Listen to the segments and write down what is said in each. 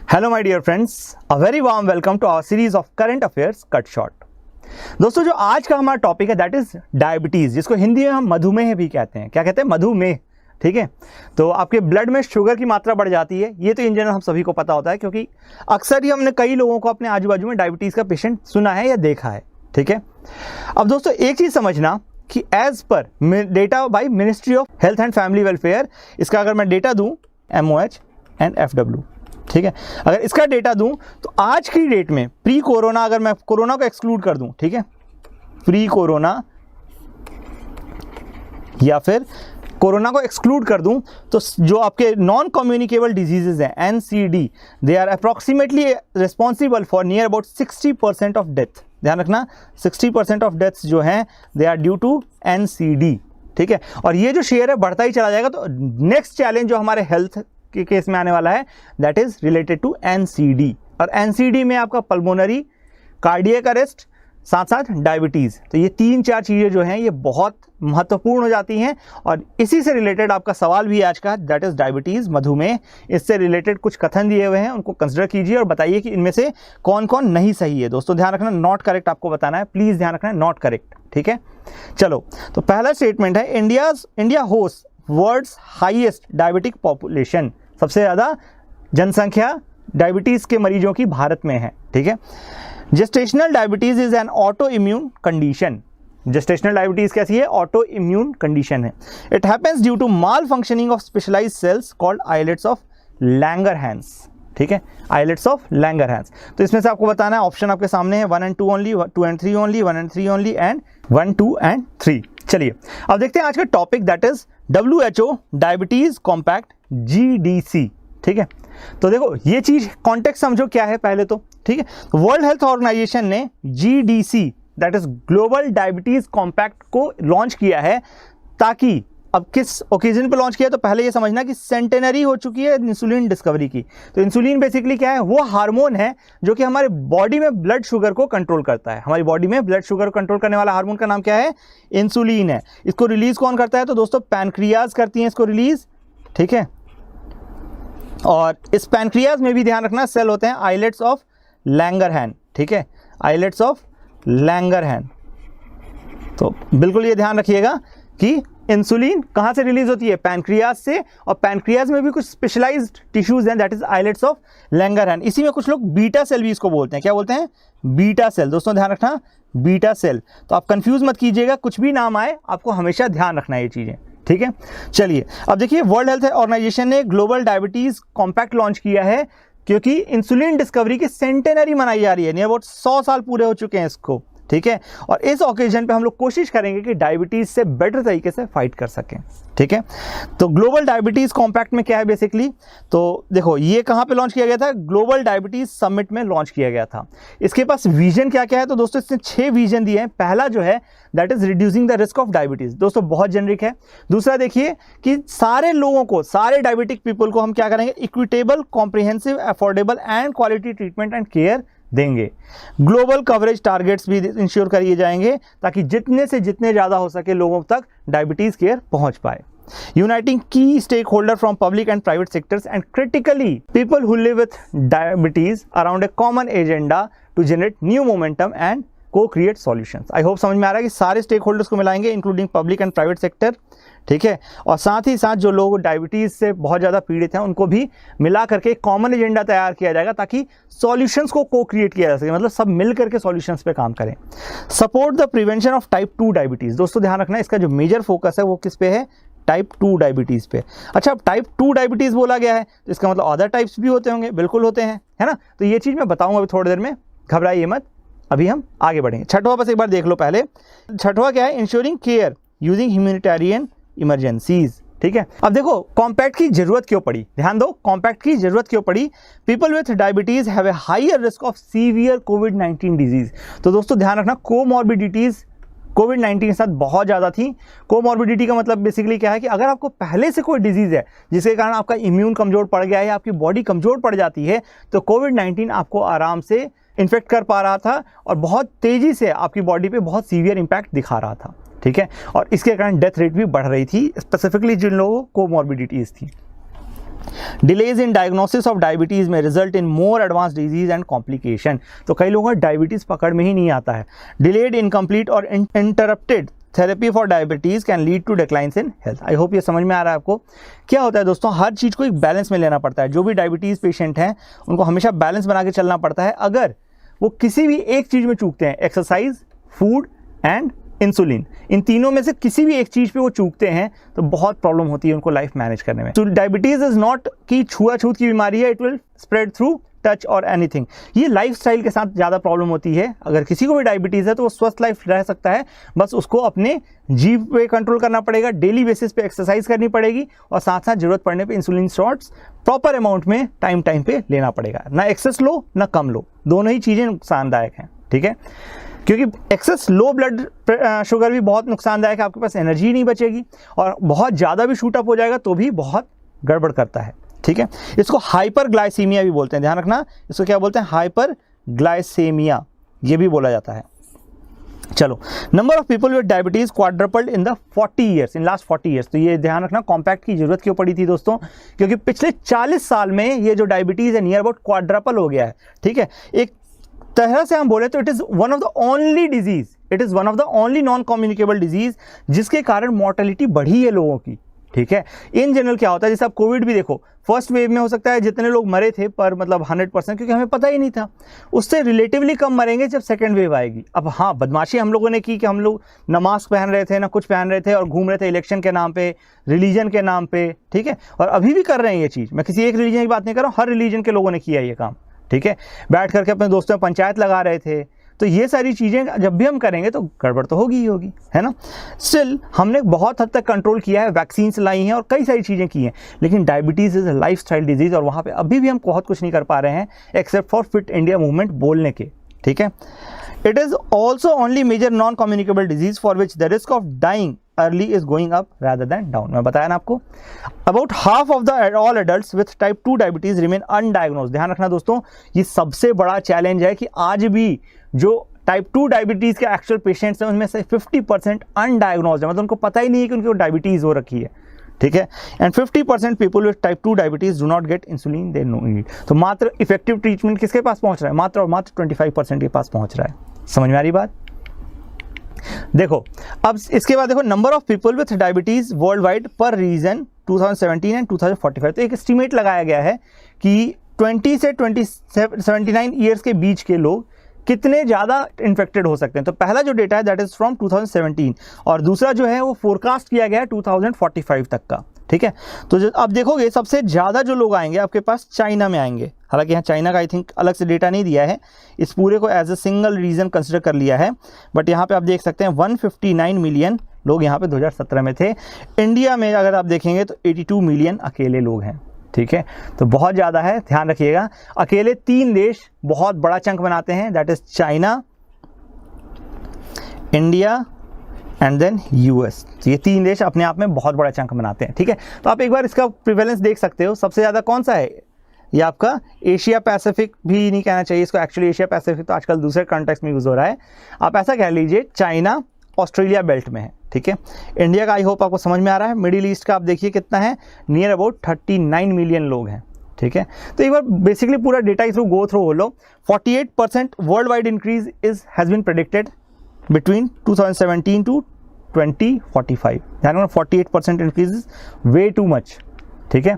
Hello my dear friends, a very warm welcome to our series of current affairs cut short. दोस्तों, जो आज का हमारा topic है दैट इज डायबिटीज, जिसको हिंदी में हम मधुमेह भी कहते हैं। क्या कहते हैं? मधुमेह। ठीक है, तो आपके ब्लड में शुगर की मात्रा बढ़ जाती है। ये तो इन जनरल हम सभी को पता होता है, क्योंकि अक्सर ही हमने कई लोगों को अपने आजू बाजू में डायबिटीज का पेशेंट सुना है या देखा है। ठीक है, अब दोस्तों एक चीज समझना कि एज पर data by ministry of health and family welfare, इसका अगर मैं डेटा दूं MOH एंड FW, ठीक है, अगर इसका डेटा दूं तो आज की डेट में प्री कोरोना, अगर मैं कोरोना को एक्सक्लूड कर दूं, ठीक है, प्री कोरोना या फिर कोरोना को एक्सक्लूड कर दूं, तो जो आपके नॉन कम्युनिकेबल डिजीजेज हैं NCD, they are approximately responsible for near about 60% of death. ध्यान रखना, 60% ऑफ डेथ्स जो हैं they are due to NCD। ठीक है, और ये जो शेयर है बढ़ता ही चला जाएगा। तो नेक्स्ट चैलेंज जो हमारे हेल्थ के केस में आने वाला है that is related to NCD, और NCD में आपका पल्मोनरी, कार्डियक अरेस्ट, साथ साथ डायबिटीज। तो ये 3-4 चीजें जो हैं ये बहुत महत्वपूर्ण हो जाती हैं, और इसी से रिलेटेड आपका सवाल भी आज का दैट इज डायबिटीज, मधुमेह। इससे रिलेटेड कुछ कथन दिए हुए हैं, उनको कंसिडर कीजिए और बताइए कि इनमें से कौन कौन नहीं सही है। दोस्तों ध्यान रखना, नॉट करेक्ट आपको बताना है, प्लीज ध्यान रखना, नॉट करेक्ट। ठीक है, चलो तो पहला स्टेटमेंट है India host world's highest diabetic population. सबसे ज्यादा जनसंख्या डायबिटीज के मरीजों की भारत में है। ठीक है, gestational diabetes is an auto immune condition. Gestational diabetes कैसी है? ऑटो इम्यून कंडीशन है। It happens due to malfunctioning of specialised cells called islets of Langerhans. ठीक है, आइलेट्स ऑफ लैंगरहैंस। तो इसमें से आपको बताना है, ऑप्शन आपके सामने है 1 and 2 only, 2 and 3 only, 1 and 3 only and 1, 2 and 3। चलिए अब देखते हैं आज का topic that is WHO diabetes compact GDC। ठीक है, तो देखो ये चीज कॉन्टेक्स्ट समझो क्या है पहले तो। ठीक है, वर्ल्ड हेल्थ ऑर्गेनाइजेशन ने GDC that is global diabetes compact को लॉन्च किया है, ताकि अब किस ओकेजन पे लॉन्च किया, तो पहले ये समझना कि सेंटेनरी हो चुकी है इंसुलिन डिस्कवरी की। तो इंसुलिन बेसिकली क्या है? वो हार्मोन है जो कि हमारे बॉडी में ब्लड शुगर को कंट्रोल करता है। हमारी बॉडी में ब्लड शुगर को कंट्रोल करने वाला हार्मोन का नाम क्या है? इंसुलिन है। इसको रिलीज कौन करता है? तो दोस्तों पैनक्रियाज करती है इसको रिलीज। ठीक है, और इस पैनक्रियाज में भी ध्यान रखना सेल होते हैं आइलेट्स ऑफ लैंगरहैंस। ठीक है, आइलेट्स ऑफ लैंगरहैंस। तो बिल्कुल ये ध्यान रखिएगा कि इंसुलिन कहां से रिलीज होती है? पैनक्रियाज से, और पैनक्रियाज में भी कुछ स्पेशलाइज्ड टिश्यूज हैं that is islets of Langerhans. इसी में कुछ लोग बीटा सेल भी इसको बोलते हैं। क्या बोलते हैं? Beta cell. दोस्तों ध्यान रखना, बीटा सेल। तो आप कंफ्यूज मत कीजिएगा, कुछ भी नाम आए आपको हमेशा ध्यान रखना ये चीजें। ठीक है, चलिए अब देखिए, वर्ल्ड हेल्थ ऑर्गेनाइजेशन ने ग्लोबल डायबिटीज कॉम्पैक्ट लॉन्च किया है, क्योंकि इंसुलिन डिस्कवरी की सेंटेनरी मनाई जा रही है। नियर अबाउट 100 साल पूरे हो चुके हैं इसको। ठीक है, और इस ओकेजन पे हम लोग कोशिश करेंगे कि डायबिटीज से बेटर तरीके से फाइट कर सकें। ठीक है, तो ग्लोबल डायबिटीज कॉम्पैक्ट में क्या है बेसिकली? तो देखो ये कहां पे लॉन्च किया गया था? ग्लोबल डायबिटीज समिट में लॉन्च किया गया था। इसके पास विजन क्या क्या है? तो दोस्तों इसने 6 विजन दिए हैं। पहला जो है that is reducing the risk of diabetes. दोस्तों बहुत जेनरिक है। दूसरा देखिए कि सारे लोगों को, सारे डायबिटिक पीपल को हम क्या करेंगे? Equitable, comprehensive, affordable and quality treatment and care देंगे। ग्लोबल कवरेज टारगेट्स भी इंश्योर किए जाएंगे, ताकि जितने से जितने ज़्यादा हो सके लोगों तक डायबिटीज केयर पहुंच पाए। यूनाइटिंग की stakeholder from public and private sectors and critically people who live with diabetes around a common agenda to generate new momentum and co create solutions. I hope समझ में आ रहा है कि सारे stake holders को मिलाएंगे, including public and private sector. ठीक है, और साथ ही साथ जो लोग डायबिटीज से बहुत ज़्यादा पीड़ित हैं उनको भी मिला करके कॉमन एजेंडा तैयार किया जाएगा, ताकि सॉल्यूशंस को को क्रिएट किया जा सके, मतलब सब मिल करके सॉल्यूशंस पे काम करें। Support the prevention of type 2 diabetes. दोस्तों ध्यान रखना, इसका जो मेजर फोकस है वो किस पे है? टाइप 2 डायबिटीज पे। अच्छा, अब टाइप 2 डायबिटीज बोला गया है तो इसका मतलब अदर टाइप्स भी होते होंगे? बिल्कुल होते हैं, है ना। तो ये चीज़ मैं बताऊंगा अभी थोड़ी देर में, घबराइए मत, अभी हम आगे बढ़ेंगे। छठवां बस एक बार देख लो पहले। छठवां क्या है? Ensuring care using humanitarian emergencies. ठीक है, अब देखो कॉम्पैक्ट की जरूरत क्यों पड़ी? ध्यान दो, कॉम्पैक्ट की जरूरत क्यों पड़ी? People with diabetes have a higher risk of severe कोविड-19 डिजीज। तो दोस्तों ध्यान रखना, कोमॉर्बिडिटीज कोविड-19 के साथ बहुत ज़्यादा थी। कोमॉर्बिडिटी का मतलब बेसिकली क्या है कि अगर आपको पहले से कोई डिजीज़ है जिसके कारण आपका इम्यून कमज़ोर पड़ गया है, आपकी बॉडी कमज़ोर पड़ जाती है, तो कोविड-19 आपको आराम से इन्फेक्ट कर पा रहा था और बहुत तेज़ी से आपकी बॉडी पे बहुत सीवियर इम्पैक्ट दिखा रहा था। ठीक है, और इसके कारण डेथ रेट भी बढ़ रही थी, स्पेसिफिकली जिन लोगों को कोमॉर्बिडिटीज़ थी। Delays in diagnosis of diabetes may result in more advanced disease and complication. तो कई लोगों को डायबिटीज़ पकड़ में ही नहीं आता है। डिलेड इनकम्प्लीट और interrupted therapy for diabetes can lead to declines in health. I hope ये समझ में आ रहा है आपको। क्या होता है दोस्तों, हर चीज़ को एक बैलेंस में लेना पड़ता है। जो भी डायबिटीज़ पेशेंट हैं उनको हमेशा बैलेंस बना के चलना पड़ता है। अगर वो किसी भी एक चीज़ में चूकते हैं, एक्सरसाइज, फूड एंड इंसुलिन, इन तीनों में से किसी भी एक चीज़ पे वो चूकते हैं तो बहुत प्रॉब्लम होती है उनको लाइफ मैनेज करने में। तो डायबिटीज़ इज़ नॉट कि छुआछूत की बीमारी है, it will spread through touch और एनीथिंग। ये लाइफस्टाइल के साथ ज़्यादा प्रॉब्लम होती है। अगर किसी को भी डायबिटीज़ है तो वो स्वस्थ लाइफ रह सकता है, बस उसको अपने जीभ पे कंट्रोल करना पड़ेगा, डेली बेसिस पे एक्सरसाइज करनी पड़ेगी और साथ साथ जरूरत पड़ने पे इंसुलिन शॉट्स प्रॉपर अमाउंट में टाइम पे लेना पड़ेगा। ना एक्सेस लो ना कम लो, दोनों ही चीज़ें नुकसानदायक हैं, ठीक है। क्योंकि एक्सेस लो ब्लड शुगर भी बहुत नुकसानदायक है, आपके पास एनर्जी नहीं बचेगी और बहुत ज़्यादा भी शूट अप हो जाएगा तो भी बहुत गड़बड़ करता है, ठीक है। इसको हाइपर ग्लाइसीमिया भी बोलते हैं, ध्यान रखना। इसको क्या बोलते हैं? हाइपर ग्लाइसेमिया, ये भी बोला जाता है। चलो, number of people with diabetes quadrupled in the 40 years, in last 40 years. तो ये ध्यान रखना, कॉम्पैक्ट की जरूरत क्यों पड़ी थी दोस्तों? क्योंकि पिछले 40 साल में ये जो डायबिटीज है नियर अबाउट क्वाड्रपल हो गया है, ठीक है। एक तरह से हम बोले तो it is one of the only disease, it is one of the only non communicable disease जिसके कारण मॉर्टेलिटी बढ़ी है लोगों की, ठीक है। इन जनरल क्या होता है, जैसे आप कोविड भी देखो, फर्स्ट वेव में हो सकता है जितने लोग मरे थे पर मतलब 100%, क्योंकि हमें पता ही नहीं था, उससे रिलेटिवली कम मरेंगे जब सेकेंड वेव आएगी। अब हाँ, बदमाशी हम लोगों ने की कि हम लोग ना मास्क पहन रहे थे ना कुछ पहन रहे थे और घूम रहे थे इलेक्शन के नाम पे, रिलीजन के नाम पे, ठीक है। और अभी भी कर रहे हैं ये चीज़, मैं किसी एक रिलीजन की बात नहीं कर रहा हूँ, हर रिलीजन के लोगों ने किया ये काम, ठीक है। बैठ करके अपने दोस्तों में पंचायत लगा रहे थे। तो ये सारी चीज़ें जब भी हम करेंगे तो गड़बड़ तो होगी ही होगी, है ना। स्टिल हमने बहुत हद तक कंट्रोल किया है, वैक्सीन्स लाई हैं और कई सारी चीज़ें की हैं, लेकिन diabetes is a lifestyle disease और वहाँ पे अभी भी हम बहुत कुछ नहीं कर पा रहे हैं except for fit India movement बोलने के, ठीक है। It is also only major non communicable disease for which the risk of dying early is going up rather than down. मैं बताया ना आपको, about half of the all adults with type 2 diabetes remain undiagnosed. ध्यान रखना दोस्तों, ये सबसे बड़ा चैलेंज है कि आज भी जो टाइप 2 डायबिटीज के एक्चुअल पेशेंट्स हैं उनमें से 50% अनडायग्नोज्ड है, मतलब उनको पता ही नहीं है कि उनको डायबिटीज हो रखी है, ठीक है। And 50% people with type 2 diabetes do not gate insulin they need. तो मात्र इफेक्टिव ट्रीटमेंट किसके पास पहुंच रहा है? मात्र और मात्र 25% के पास पहुंच रहा है। समझ में आ रही बात? देखो अब इसके बाद देखो, number of people with diabetes world wide पर रीजन 2017 एंड 2045। तो एक एस्टिमेट लगाया गया है कि 20 से 79 ईयर्स के बीच के लोग कितने ज़्यादा इन्फेक्टेड हो सकते हैं। तो पहला जो डेटा है दैट इज फ्रॉम 2017 और दूसरा जो है वो फोरकास्ट किया गया है 2045 तक का, ठीक है। तो जो आप देखोगे सबसे ज़्यादा जो लोग आएंगे आपके पास चाइना में आएंगे। हालांकि यहाँ चाइना का आई थिंक अलग से डेटा नहीं दिया है, इस पूरे को as a single region consider कर लिया है, बट यहाँ पे आप देख सकते हैं 159 मिलियन लोग यहाँ पे 2017 में थे। इंडिया में अगर आप देखेंगे तो 82 मिलियन अकेले लोग हैं, ठीक है। तो बहुत ज़्यादा है, ध्यान रखिएगा। अकेले 3 देश बहुत बड़ा चंक बनाते हैं, that is China, India and then US. ये 3 देश अपने आप में बहुत बड़ा चंक बनाते हैं, ठीक है। तो आप एक बार इसका प्रिवेलेंस देख सकते हो, सबसे ज़्यादा कौन सा है? ये आपका एशिया पैसिफिक भी नहीं कहना चाहिए इसको, एक्चुअली एशिया पैसिफिक तो आजकल दूसरे कॉन्टेक्स्ट में यूज़ हो रहा है। आप ऐसा कह लीजिए चाइना ऑस्ट्रेलिया बेल्ट में है, ठीक है। इंडिया का आई होप आपको समझ में आ रहा है। मिडिल ईस्ट का आप देखिए कितना है, नियर अबाउट 39 मिलियन लोग हैं, ठीक है। तो एक बार बेसिकली पूरा डेटा थ्रू गो थ्रू हो लो। 48% world wide increase has been predicted between 2017 to 2045। ध्यान रखना 48% increase is way too much, ठीक है।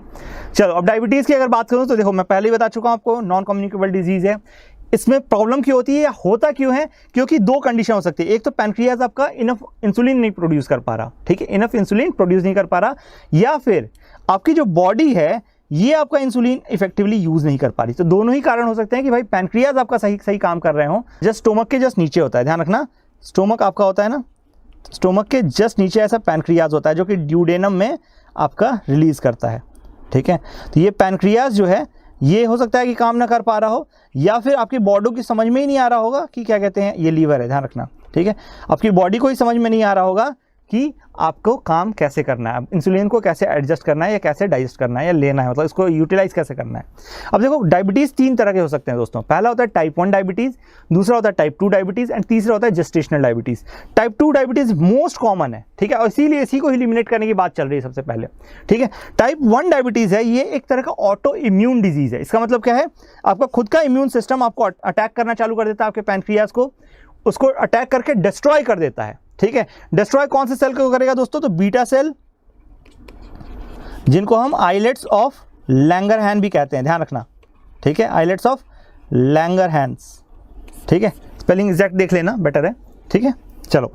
चलो अब डायबिटीज़ की अगर बात करूँ तो देखो मैं पहले ही बता चुका हूँ आपको, नॉन कम्युनिकेबल डिजीज़ है। इसमें प्रॉब्लम क्यों होती है या होता क्यों है? क्योंकि 2 कंडीशन हो सकती है। एक तो पैनक्रियाज आपका इनफ इंसुलिन नहीं प्रोड्यूस कर पा रहा, ठीक है, इनफ इंसुलिन प्रोड्यूस नहीं कर पा रहा, या फिर आपकी जो बॉडी है ये आपका इंसुलिन इफेक्टिवली यूज नहीं कर पा रही। तो दोनों ही कारण हो सकते हैं कि भाई पैनक्रियाज आपका सही काम कर रहे हो। जस्ट स्टोमक के जस्ट नीचे होता है, ध्यान रखना, स्टोमक आपका होता है ना, स्टोमक के जस्ट नीचे ऐसा पैनक्रियाज होता है जो कि ड्यूडेनम में आपका रिलीज करता है, ठीक है। तो ये पैनक्रियाज जो है ये हो सकता है कि काम ना कर पा रहा हो, या फिर आपकी बॉडी की समझ में ही नहीं आ रहा होगा कि क्या कहते हैं, ये लीवर है, ध्यान रखना, ठीक है। आपकी बॉडी को ही समझ में नहीं आ रहा होगा कि आपको काम कैसे करना है, इंसुलिन को कैसे एडजस्ट करना है या कैसे डाइजेस्ट करना है या लेना है, मतलब इसको यूटिलाइज कैसे करना है। अब देखो डायबिटीज़ 3 तरह के हो सकते हैं दोस्तों। पहला होता है टाइप 1 डायबिटीज़, दूसरा होता है टाइप 2 डायबिटीज़ एंड तीसरा होता है gestational diabetes. Type 2 diabetes most common है, ठीक है, और इसीलिए इसी को एलिमिनेट करने की बात चल रही है सबसे पहले, ठीक है। टाइप 1 डायबिटीज़ है, ये एक तरह का ऑटो इम्यून डिजीज़ है। इसका मतलब क्या है, आपका खुद का इम्यून सिस्टम आपको अटैक करना चालू कर देता है, आपके पैनक्रियाज को, उसको अटैक करके डिस्ट्रॉय कर देता है, ठीक है। डिस्ट्रॉय कौन से सेल को करेगा दोस्तों, तो बीटा सेल, जिनको हम आइलेट्स ऑफ लैंगरहैंस भी कहते हैं, ध्यान रखना, ठीक है, आइलेट्स ऑफ लैंगरहैंस, ठीक है, स्पेलिंग एग्जैक्ट देख लेना, बेटर है, ठीक है। चलो,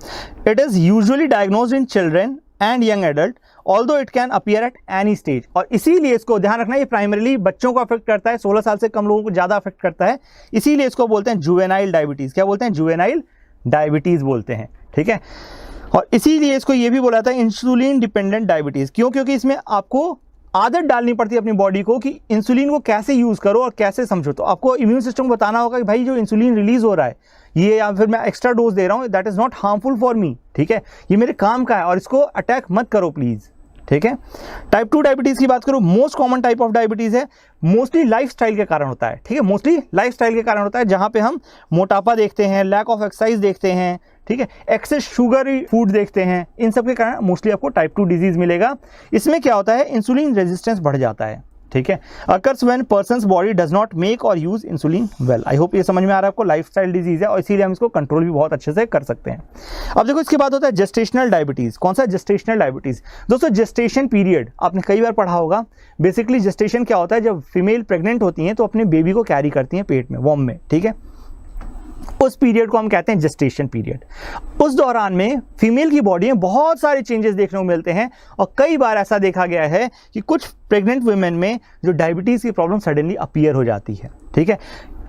it is usually diagnosed in children and young adult although it can appear at any stage, और इसीलिए इसको ध्यान रखना, ये प्राइमरीली बच्चों को अफेक्ट करता है, 16 साल से कम लोगों को ज़्यादा अफेक्ट करता है, इसीलिए इसको बोलते हैं जुवेनाइल डायबिटीज़। क्या बोलते हैं, जुवेनाइल डायबिटीज़ बोलते हैं, ठीक है। और इसीलिए इसको ये भी बोला जाता है इंसुलिन डिपेंडेंट डायबिटीज़। क्यों, क्योंकि इसमें आपको आदत डालनी पड़ती है अपनी बॉडी को कि इंसुलिन को कैसे यूज़ करो और कैसे समझो। तो आपको इम्यून सिस्टम को बताना होगा कि भाई जो इंसुलिन रिलीज हो रहा है ये, या फिर मैं एक्स्ट्रा डोज दे रहा हूँ, that is not harmful for me, ठीक है, ये मेरे काम का है और इसको अटैक मत करो प्लीज़, ठीक है। टाइप 2 डायबिटीज़ की बात करो, most common type of diabetes है, मोस्टली लाइफस्टाइल के कारण होता है, ठीक है, मोस्टली लाइफस्टाइल के कारण होता है, जहाँ पे हम मोटापा देखते हैं, लैक ऑफ एक्सरसाइज देखते हैं, ठीक है, एक्सेस शुगर फूड देखते हैं, इन सब के कारण मोस्टली आपको टाइप 2 डिजीज़ मिलेगा। इसमें क्या होता है, इंसुलिन रेजिस्टेंस बढ़ जाता है, ठीक है, occurs when person's body does not make or use insulin well. I hope ये समझ में आ रहा है आपको, लाइफस्टाइल डिजीज है और इसीलिए हम इसको कंट्रोल भी बहुत अच्छे से कर सकते हैं। अब देखो इसके बाद होता है जेस्टेशनल डायबिटीज़। कौन सा, जेस्टेशनल डायबिटीज़ दोस्तों, जेस्टेशन पीरियड आपने कई बार पढ़ा होगा। बेसिकली जेस्टेशन क्या होता है, जब फीमेल प्रेग्नेंट होती हैं तो अपने बेबी को कैरी करती हैं पेट में, वॉम में, ठीक है, उस पीरियड को हम कहते हैं जेस्टेशन पीरियड। उस दौरान में फीमेल की बॉडी में बहुत सारे चेंजेस देखने को मिलते हैं और कई बार ऐसा देखा गया है कि कुछ प्रेग्नेंट वुमेन में जो डायबिटीज़ की प्रॉब्लम सडनली अपीयर हो जाती है, ठीक है।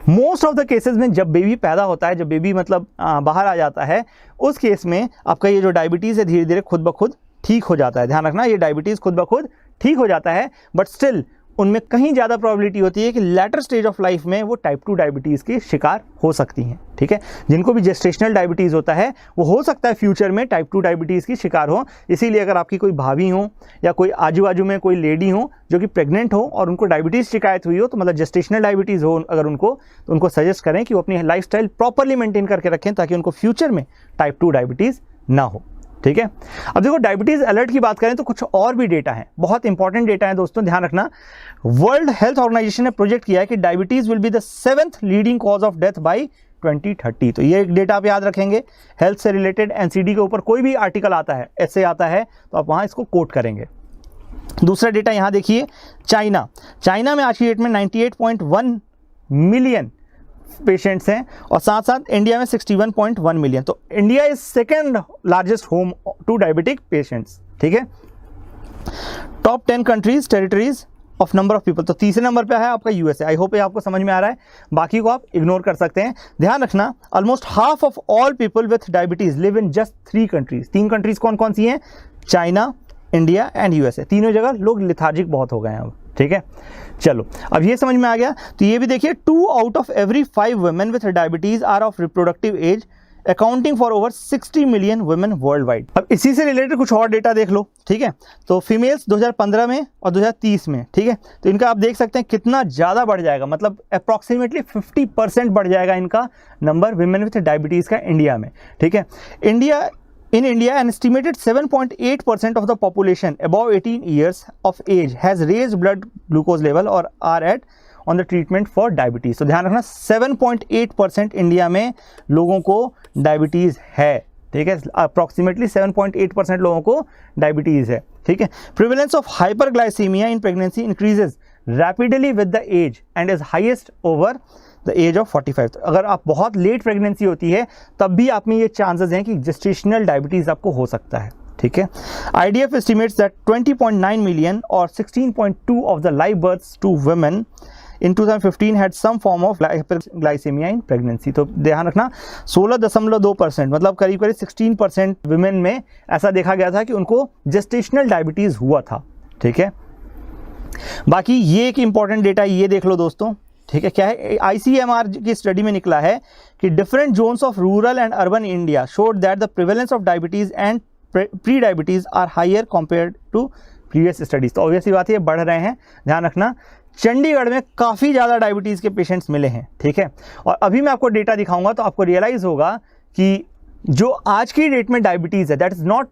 मोस्ट ऑफ द केसेस में जब बेबी पैदा होता है, जब बेबी मतलब बाहर आ जाता है, उस केस में आपका ये जो डायबिटीज़ है धीरे धीरे खुद ब खुद ठीक हो जाता है। ध्यान रखना, ये डायबिटीज़ खुद ब खुद ठीक हो जाता है, बट स्टिल उनमें कहीं ज़्यादा प्रोबेबिलिटी होती है कि लेटर स्टेज ऑफ लाइफ में वो टाइप 2 डायबिटीज़ के शिकार हो सकती हैं, ठीक है। जिनको भी जेस्टेशनल डायबिटीज़ होता है वो हो सकता है फ्यूचर में टाइप 2 डायबिटीज़ की शिकार हो। इसीलिए अगर आपकी कोई भाभी हो या कोई आजू बाजू में कोई लेडी हो जो कि प्रेग्नेंट हो और उनको डायबिटीज़ शिकायत हुई हो, तो मतलब जेस्टेशनल डायबिटीज़ हो अगर उनको, तो उनको सजेस्ट करें कि वो अपनी लाइफस्टाइल प्रॉपरली मेंटेन करके रखें ताकि उनको फ्यूचर में टाइप 2 डायबिटीज़ ना हो, ठीक है। अब देखो डायबिटीज अलर्ट की बात करें तो कुछ और भी डेटा है, बहुत इंपॉर्टेंट डेटा है दोस्तों, ध्यान रखना। वर्ल्ड हेल्थ ऑर्गेनाइजेशन ने प्रोजेक्ट किया है कि diabetes will be the 7th leading cause of death by 2030। तो ये एक डेटा आप याद रखेंगे, हेल्थ से रिलेटेड एनसीडी के ऊपर कोई भी आर्टिकल आता है, ऐसे आता है, तो आप वहां इसको कोट करेंगे। दूसरा डेटा यहां देखिए, चाइना में आज की डेट में 98.1 मिलियन पेशेंट्स हैं और साथ साथ इंडिया में 61.1 मिलियन। तो India is second largest home to diabetic patients, ठीक है। Top 10 countries territories of number of people, तो तीसरे नंबर पे है आपका यूएसए। आई होप ये आपको समझ में आ रहा है, बाकी को आप इग्नोर कर सकते हैं। ध्यान रखना, almost half of all people with diabetes live in just 3 countries. 3 countries कौन कौन सी हैं, चाइना, इंडिया एंड यूएसए। तीनों जगह लोग लिथार्जिक बहुत हो गए हैं अब, ठीक है। चलो अब ये समझ में आ गया, तो ये भी देखिए 2 out of every 5 women with diabetes are of reproductive age, accounting for over 60 million women world wide. अब इसी से रिलेटेड कुछ और डेटा देख लो, ठीक है। तो फीमेल्स 2015 में और 2030 में, ठीक है, तो इनका आप देख सकते हैं कितना ज़्यादा बढ़ जाएगा, मतलब अप्रॉक्सीमेटली 50% बढ़ जाएगा इनका नंबर वुमेन विथ डायबिटीज़ का इंडिया में, ठीक है। In India, an estimated 7.8% of the population above 18 years of age has raised blood glucose level or are at on the treatment for diabetes। तो ध्यान रखना 7.8% इंडिया में लोगों को डायबिटीज़ है, ठीक है, अप्रॉक्सीमेटली 7.8% लोगों को डायबिटीज़ है, ठीक है। Prevalence of hyperglycemia in pregnancy increases rapidly with the age and is highest over the age of 45। तो अगर आप बहुत लेट प्रेगनेंसी होती है तब भी आप में ये चांसेस हैं कि जेस्टेशनल डायबिटीज़ आपको हो सकता है, ठीक है। IDF एस्टिमेट्स दैट 20.9 मिलियन और 16.2 of the live births to women in 2015 had some form of hyperglycemia in pregnancy. तो ध्यान रखना 16.2%, मतलब करीब करीब 16% वुमेन में ऐसा देखा गया था कि उनको जेस्टेशनल डायबिटीज़ हुआ था, ठीक है। बाकी ये एक इंपॉर्टेंट डेटा ये देख लो दोस्तों, ठीक है, क्या है, ICMR की स्टडी में निकला है कि different zones of rural and urban India showed that the prevalence of diabetes and pre diabetes are higher compared to previous studies. तो ऑब्वियसली बात है बढ़ रहे हैं, ध्यान रखना। चंडीगढ़ में काफ़ी ज़्यादा डायबिटीज़ के पेशेंट्स मिले हैं, ठीक है। और अभी मैं आपको डेटा दिखाऊंगा तो आपको रियलाइज़ होगा कि जो आज की डेट में डायबिटीज़ है that is not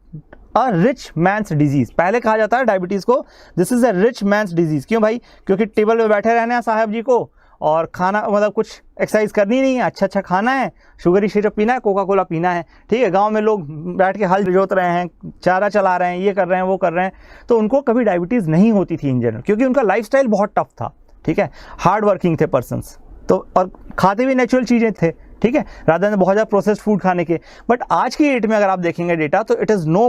a rich man's disease. पहले कहा जाता है डायबिटीज़ को this is a rich man's disease. क्यों भाई? क्योंकि टेबल पे बैठे रहना है साहब जी को और खाना मतलब कुछ एक्सरसाइज करनी नहीं है, अच्छा खाना है, शुगरी सिरप पीना है, कोका कोला पीना है, ठीक है। गांव में लोग बैठ के हल जोत रहे हैं, चारा चला रहे हैं, ये कर रहे हैं वो कर रहे हैं, तो उनको कभी डायबिटीज़ नहीं होती थी इन जनरल, क्योंकि उनका लाइफस्टाइल बहुत टफ था, ठीक है। हार्ड वर्किंग थे पर्सन्स, तो और खाते भी नेचुरल चीज़ें थे, ठीक है, रादर देन बहुत ज़्यादा प्रोसेस्ड फूड खाने के। बट आज की डेट में अगर आप देखेंगे डेटा तो it is no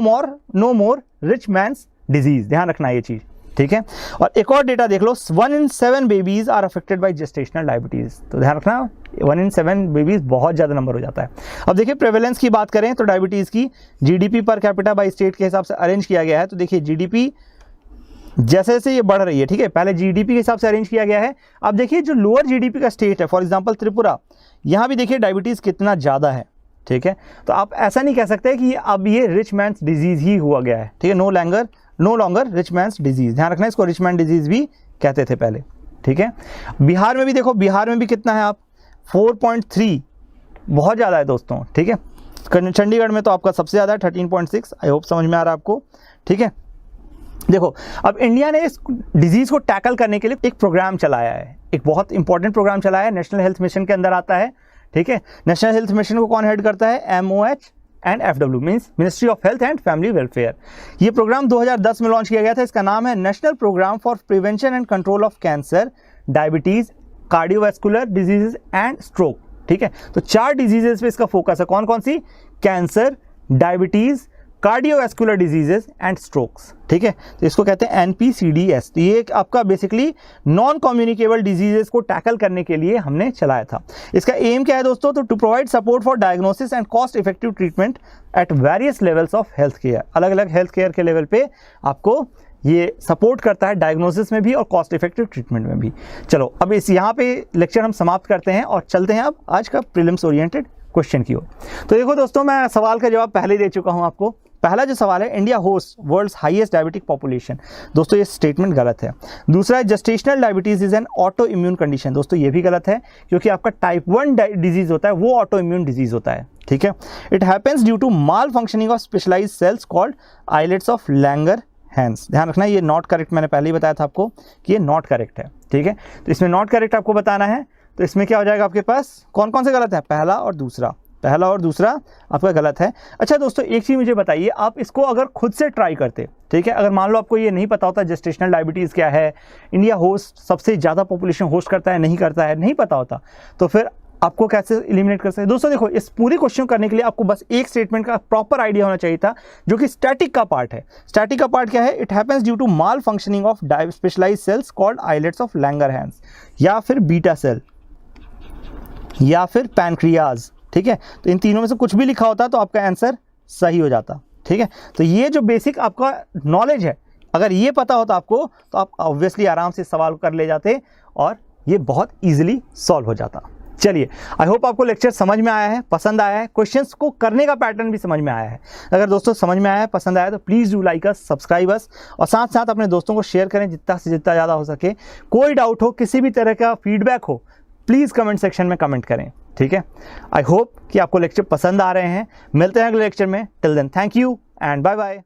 more rich man's disease. ध्यान रखना ये चीज़, ठीक है। और एक और डेटा देख लो, 1 in 7 babies are affected by gestational diabetes. तो ध्यान रखना 1 in 7 बेबीज बहुत ज़्यादा नंबर हो जाता है। अब देखिए प्रेवलेंस की बात करें तो डायबिटीज़ की GDP per capita by state के हिसाब से अरेंज किया गया है। तो देखिए जीडीपी जैसे जैसे ये बढ़ रही है, ठीक है, पहले जीडीपी के हिसाब से अरेंज किया गया है। अब देखिए जो लोअर जीडीपी का स्टेट है, फॉर एग्जांपल त्रिपुरा, यहाँ भी देखिए डायबिटीज़ कितना ज़्यादा है, ठीक है। तो आप ऐसा नहीं कह सकते कि अब ये रिच मैंस डिजीज़ ही हुआ गया है, ठीक है। No longer rich man's disease. ध्यान रखना इसको रिच मैन डिजीज़ भी कहते थे पहले, ठीक है। बिहार में भी देखो, बिहार में भी कितना है आप 4.3, बहुत ज़्यादा है दोस्तों, ठीक है। चंडीगढ़ में तो आपका सबसे ज़्यादा है 13.6। आई होप समझ में आ रहा है आपको, ठीक है। देखो अब इंडिया ने इस डिजीज़ को टैकल करने के लिए एक प्रोग्राम चलाया है, एक बहुत इंपॉर्टेंट प्रोग्राम चलाया है, नेशनल हेल्थ मिशन के अंदर आता है, ठीक है। नेशनल हेल्थ मिशन को कौन हेड करता है? MOH and FW means ministry of health and family welfare. ये प्रोग्राम 2010 में लॉन्च किया गया था। इसका नाम है national programme for prevention and control of cancer, diabetes, cardiovascular diseases and stroke, ठीक है। तो 4 डिजीजेज पे इसका फोकस है। कौन कौन सी? Cancer, diabetes, cardiovascular diseases and strokes, ठीक है। तो इसको कहते हैं NPCDS। तो ये आपका बेसिकली नॉन कम्युनिकेबल डिजीजेस को टैकल करने के लिए हमने चलाया था। इसका एम क्या है दोस्तों? तो to provide support for diagnosis and cost effective treatment at various levels of health care. अलग अलग हेल्थ केयर के लेवल पे आपको ये सपोर्ट करता है, डायग्नोसिस में भी और कॉस्ट इफेक्टिव ट्रीटमेंट में भी। चलो अब इस यहाँ पे लेक्चर हम समाप्त करते हैं और चलते हैं अब आज का प्रीलिम्स ओरिएंटेड क्वेश्चन की ओर। तो देखो दोस्तों, मैं सवाल का जवाब पहले दे चुका हूँ आपको। पहला जो सवाल है, India host world's highest diabetic population. दोस्तों ये स्टेटमेंट गलत है। दूसरा है gestational diabetes is an auto immune condition. दोस्तों ये भी गलत है, क्योंकि आपका टाइप 1 डिजीज होता है वो ऑटो इम्यून डिजीज होता है, ठीक है। It happens due to malfunctioning of specialised cells called islets of Langerhans. ध्यान रखना ये नॉट करेक्ट, मैंने पहले ही बताया था आपको कि ये नॉट करेक्ट है, ठीक है। तो इसमें नॉट करेक्ट आपको बताना है। तो इसमें क्या हो जाएगा आपके पास? कौन कौन से गलत है? पहला और दूसरा आपका गलत है। अच्छा दोस्तों एक चीज़ मुझे बताइए, आप इसको अगर खुद से ट्राई करते, ठीक है, अगर मान लो आपको ये नहीं पता होता जेस्टेशनल डायबिटीज़ क्या है, इंडिया होस्ट सबसे ज़्यादा पॉपुलेशन होस्ट करता है नहीं करता है, नहीं पता होता, तो फिर आपको कैसे एलिमिनेट कर सकते? दोस्तों देखो, इस पूरी क्वेश्चन करने के लिए आपको बस एक स्टेटमेंट का प्रॉपर आइडिया होना चाहिए था, जो कि स्टैटिक का पार्ट है। स्टैटिक का पार्ट क्या है? It happens due to malfunctioning of specialised cells called islets of Langerhans, या फिर बीटा सेल, या फिर पैनक्रियाज, ठीक है। तो इन तीनों में से कुछ भी लिखा होता तो आपका आंसर सही हो जाता, ठीक है। तो ये जो बेसिक आपका नॉलेज है, अगर ये पता होता आपको तो आप ऑब्वियसली आराम से सवाल कर ले जाते और ये बहुत इजीली सॉल्व हो जाता। चलिए, आई होप आपको लेक्चर समझ में आया है, पसंद आया है, क्वेश्चंस को करने का पैटर्न भी समझ में आया है। अगर दोस्तों समझ में आया है, पसंद आया तो please do like us, subscribe us, और साथ साथ अपने दोस्तों को शेयर करें जितना से जितना ज़्यादा हो सके। कोई डाउट हो, किसी भी तरह का फीडबैक हो, प्लीज़ कमेंट सेक्शन में कमेंट करें, ठीक है। आई होप कि आपको लेक्चर पसंद आ रहे हैं। मिलते हैं अगले लेक्चर में। Till then thank you and bye bye.